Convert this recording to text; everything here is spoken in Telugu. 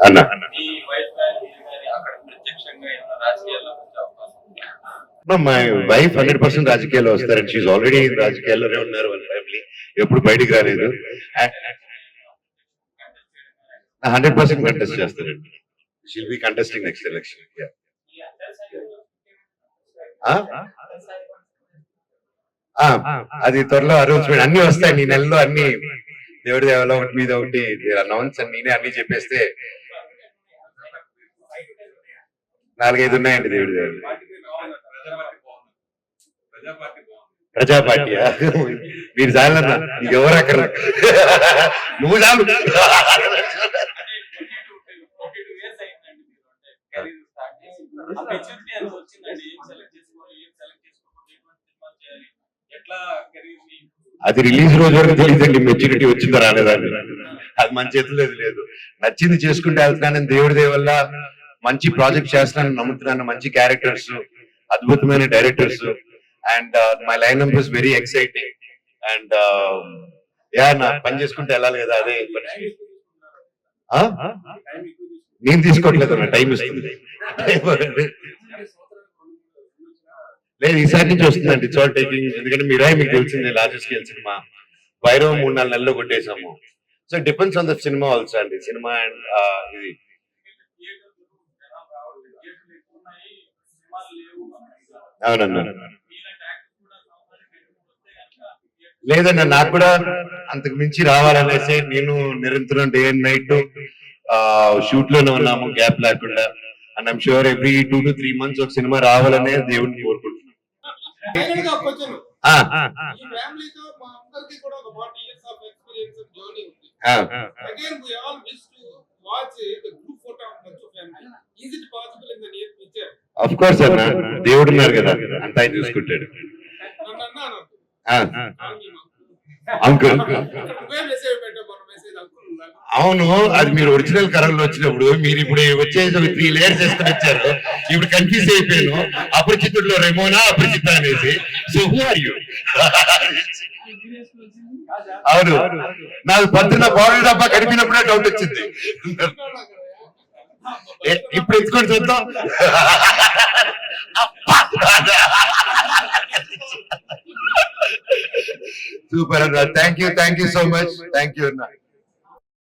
అన్న మై వైఫ్ 100% రాజకీయాల్లో వస్తారండి. షీఈ్ ఆల్రెడీ రాజకీయాల్లోనే ఉన్నారు. వాళ్ళ ఫ్యామిలీ ఎప్పుడు బయటికి రాలేదు. 100% కంటెస్ట్ చేస్తారండి. She'll be contesting next election. అది త్వరలో అనౌన్స్మెంట్ అన్ని వస్తాయి. నీ నెలలో అన్ని దేవుడి దేవాలో ఒకటి మీద ఒకటి అనౌన్స్ అని నేనే అన్ని చెప్పేస్తే 4-5 ఉన్నాయండి దేవుడి దేవాలు. ప్రజా పార్టీయా? మీరు చాలన్నా, నీకు ఎవరు అక్కడ నువ్వు చాలు. అది రిలీజ్ రోజు వరకు తెలియదండి మెచ్యూరిటీ వచ్చిందో రాలేదండి. అది మన చేతుల్లో లేదు. నచ్చింది చేసుకుంటే వెళ్తున్నానని దేవుడి దయ వల్ల మంచి ప్రాజెక్ట్ చేస్తున్నానని నమ్ముతున్నాను. మంచి క్యారెక్టర్స్, అద్భుతమైన directors and my line up is very exciting and నా పని చేసుకుంటే వెళ్ళాలి కదా. అదే నేను తీసుకోవట్లేదు, నా టైం ఇస్తుంది. లేదు, ఈసారి నుంచి వస్తుందండి. It's all taking. ఎందుకంటే మీరే మీకు తెలిసింది లార్జ్ స్కేల్ సినిమా. భైరవ్ 3-4 నెలల్లో కొట్టేసాము. So depends on the cinema also అండి. సినిమా అండ్ ఇది అవునన్నా. లేదన్నా, నాకు కూడా అంతకు మించి రావాలనేసి నేను నిరంతరం డే అండ్ నైట్ షూట్ లోనే ఉన్నాము, గ్యాప్ లేకుండా. And I'm sure every 2 to 3 months ఒక సినిమా రావాలనే దేవుడిని కోరుకుంటున్నాను. ఆఫ్ కోర్స్ అన్న, దేవుడు ఉన్నారు కదా, అంతా ఆయన చూసుకుంటాడు. అంకుల్ అవును, అది మీరు ఒరిజినల్ కరంలో వచ్చినప్పుడు మీరు ఇప్పుడు వచ్చేసి 3 layers చేసుకుని వచ్చారు. ఇప్పుడు కన్ఫ్యూజ్ అయిపోయాను. అపరిచితుల్లో రెమోనా, అపరిచిత అనేసి. So who are you? అవును, నాకు పొద్దున్న పౌడర్ డబ్బా కడిపినప్పుడే డౌట్ వచ్చింది. ఇప్పుడు ఎత్తుకొని చూద్దాం. సూపర్ అన్న, thank you so much. Thank you అన్న.